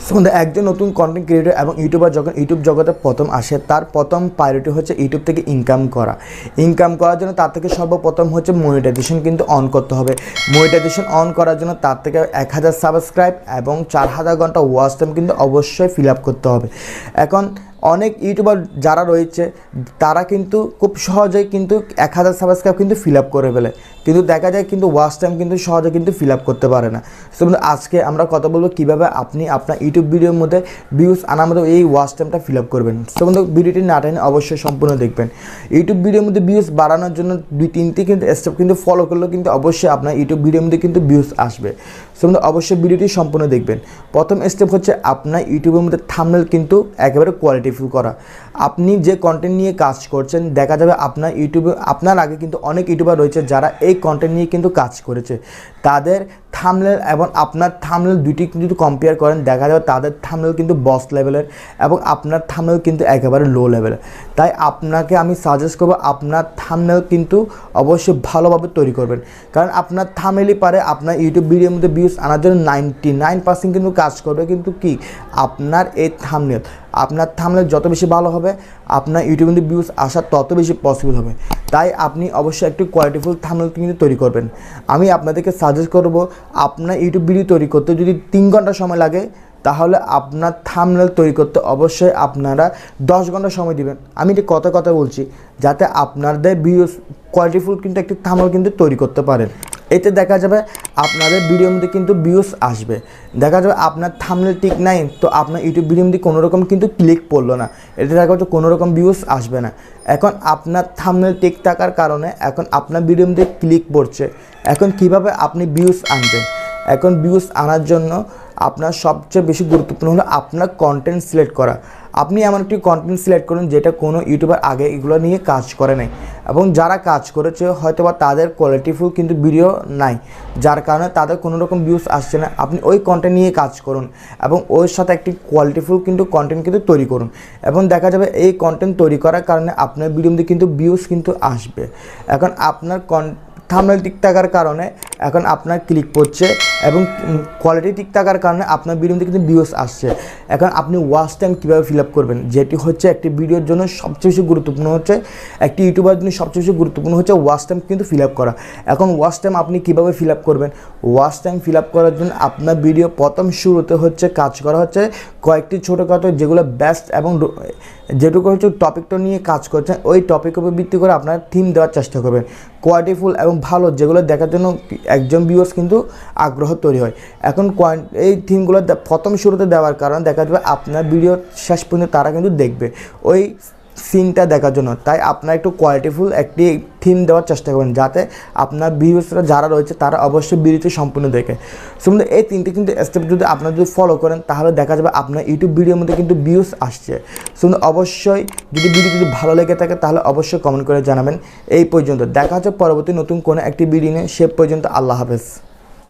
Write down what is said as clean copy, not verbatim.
So একজন নতুন content creator এবং ইউটিউবার যখন ইউটিউব জগতে প্রথম আসে তার প্রথম প্রায়োরিটি হচ্ছে ইউটিউব থেকে ইনকাম করার জন্য তার থেকে সর্বপ্রথম হচ্ছে মনিটাইজেশন কিন্তু অন করতে হবে। মনিটাইজেশন অন করার জন্য তার থেকে 1000 সাবস্ক্রাইব এবং 4000 ঘন্টা ওয়াচ টাইম কিন্তু অবশ্যই ফিল আপ করতে হবে। এখন অনেক ইউটিউবার যারা রয়েছে তারা কিন্তু খুব সহজেই কিন্তু 1000 সাবস্ক্রাইব কিন্তু ফিল আপ করে ফেলে, কিন্তু দেখা যায় কিন্তু ওয়াচ টাইম কিন্তু সহজে কিন্তু ফিল আপ করতে পারে না। সো আজকে আমরা কথা বলবো কীভাবে আপনি আপনার ইউটিউব ভিডিওর মধ্যে ভিউজ আনার মধ্যে এই ওয়াচ টাইমটা ফিল আপ করবেন। সো বন্ধু ভিডিওটি না টেনে অবশ্যই সম্পূর্ণ দেখবেন। ইউটিউব ভিডিওর মধ্যে ভিউজ বাড়ানোর জন্য 2-3টি কিন্তু স্টেপ কিন্তু ফলো করলেও কিন্তু অবশ্যই আপনার ইউটিউব ভিডিওর মধ্যে কিন্তু ভিউজ আসবে। সো বন্ধু অবশ্যই ভিডিওটি সম্পূর্ণ দেখবেন। প্রথম স্টেপ হচ্ছে আপনার ইউটিউবের মধ্যে থাম্বনেল কিন্তু একেবারে কোয়ালিটিফুল করা। আপনি যে কন্টেন্ট নিয়ে কাজ করছেন দেখা যাবে আপনার ইউটিউবে আপনার আগে কিন্তু অনেক ইউটিউবার রয়েছে যারা এই কন্টেন্ট নিয়ে কিন্তু কাজ করেছে, তাদের থাম্বনেল এবং আপনার থাম্বনেল দুইটি কিন্তু কম্পেয়ার করেন দেখা যাবে তাদের থাম্বনেল কিন্তু বস লেভেলের এবং আপনার থাম্বনেল কিন্তু একেবারে লো লেভেলের। তাই আপনাকে আমি সাজেস্ট করবো আপনার থাম্বনেল কিন্তু অবশ্যই ভালোভাবে তৈরি করবেন, কারণ আপনার থাম্বনেলই পারে আপনার ইউটিউব ভিডিওর মধ্যে ভিউজ আনার জন্য 99% কিন্তু কাজ করবে। কিন্তু কি আপনার এই থাম্বনেল, আপনার থাম্বনেল যত বেশি ভালো হবে আপনার ইউটিউব মধ্যে ভিউজ আসা তত বেশি পসিবল হবে। তাই আপনি অবশ্যই একটি কোয়ালিটিফুল থাম্বনেল কিন্তু তৈরি করবেন। আমি আপনাদেরকে সাজেস্ট করব আপনার ইউটিউব ভিডিও তৈরি করতে যদি 3 ঘন্টা সময় লাগে তাহলে আপনার থাম্বনেল তৈরি করতে অবশ্যই আপনারা 10 ঘন্টা সময় দিবেন। আমি এটি কথা বলছি যাতে আপনাদের ভিডিও কোয়ালিটিফুল কিন্তু একটি থাম্বনেল কিন্তু তৈরি করতে পারেন। এতে দেখা যাবে আপনাদের ভিডিওর মধ্যে কিন্তু ভিউজ আসবে। দেখা যাবে আপনার থাম্বনেল ঠিক নাই তো আপনার ইউটিউব ভিডিওর মধ্যে কোনো রকম কিন্তু ক্লিক পড়লো না, এতে দেখা যাচ্ছে কোনো রকম ভিউজ আসবে না। এখন আপনার থাম্বনেল ঠিক থাকার কারণে এখন আপনার ভিডিওর মধ্যে ক্লিক পড়ছে। এখন কিভাবে আপনি ভিউজ আনবেন? এখন ভিউজ আনার জন্য আপনার সবচেয়ে বেশি গুরুত্বপূর্ণ হলো আপনার কন্টেন্ট সিলেক্ট করা। আপনি এমন একটি কন্টেন্ট সিলেক্ট করুন যেটা কোনো ইউটিউবার আগে এগুলো নিয়ে কাজ করে নাই এবং যারা কাজ করেছে হয়তো বা তাদের কোয়ালিটিফুল কিন্তু ভিডিও নাই, যার কারণে তাদের কোনো রকম ভিউজ আসছে না। আপনি ওই কন্টেন্ট নিয়ে কাজ করুন এবং ওর সাথে একটি কোয়ালিটিফুল কিন্তু কন্টেন্ট কিন্তু তৈরি করুন এবং দেখা যাবে এই কন্টেন্ট তৈরি করার কারণে আপনার ভিডিওতে কিন্তু ভিউজ কিন্তু আসবে। এখন আপনার থাম্বনেল ঠিক থাকার কারণে এখন আপনার ক্লিক পড়ছে এবং কোয়ালিটি ঠিক থাকার কারণে আপনার ভিডিওতে কিন্তু ভিউজ আসছে। এখন আপনি ওয়াচ টাইম কীভাবে ফিল আপ করবেন, যেটি হচ্ছে একটি ভিডিওর জন্য সবচেয়ে বেশি গুরুত্বপূর্ণ হচ্ছে, একটি ইউটিউবার জন্য সবচেয়ে বেশি গুরুত্বপূর্ণ হচ্ছে ওয়াচ টাইম কিন্তু ফিল আপ করা। এখন ওয়াচ টাইম আপনি কীভাবে ফিল আপ করবেন? ওয়াচ টাইম ফিল আপ করার জন্য আপনার ভিডিও প্রথম শুরুতে হচ্ছে কাজ করা হচ্ছে কয়েকটি ছোটোখাটো যেগুলো বেস্ট এবং যেটুকু হচ্ছে টপিকটা নিয়ে কাজ করছেন ওই টপিকের উপর ভিত্তি করে আপনার থিম দেওয়ার চেষ্টা করবেন কোয়ালিটিফুল এবং ভালো, যেগুলো দেখার জন্য একজন ভিউয়ার্স কিন্তু আগ্রহ তৈরি হয়। এখন এই থিমগুলো প্রথম শুরুতে দেওয়ার কারণে দেখা যাবে আপনার ভিডিও শেষ পর্যন্ত তারা কিন্তু দেখবে ওই সিনটা দেখার জন্য। তাই আপনার একটু কোয়ালিটিফুল একটি থিম দেওয়ার চেষ্টা করবেন যাতে আপনার ভিউয়ার্সরা যারা রয়েছে তারা অবশ্যই ভিডিওটি সম্পূর্ণ দেখে। সো এই 3টি কিন্তু স্টেপ যদি আপনারা যদি ফলো করেন তাহলে দেখা যাবে আপনার ইউটিউব ভিডিওর মধ্যে কিন্তু ভিউজ আসছে। সো অবশ্যই যদি ভিডিও যদি ভালো লেগে থাকে তাহলে অবশ্যই কমেন্ট করে জানাবেন। এই পর্যন্ত দেখা হচ্ছে পরবর্তী নতুন কোনো একটি ভিডিও নিয়ে, সে পর্যন্ত আল্লাহ হাফেজ।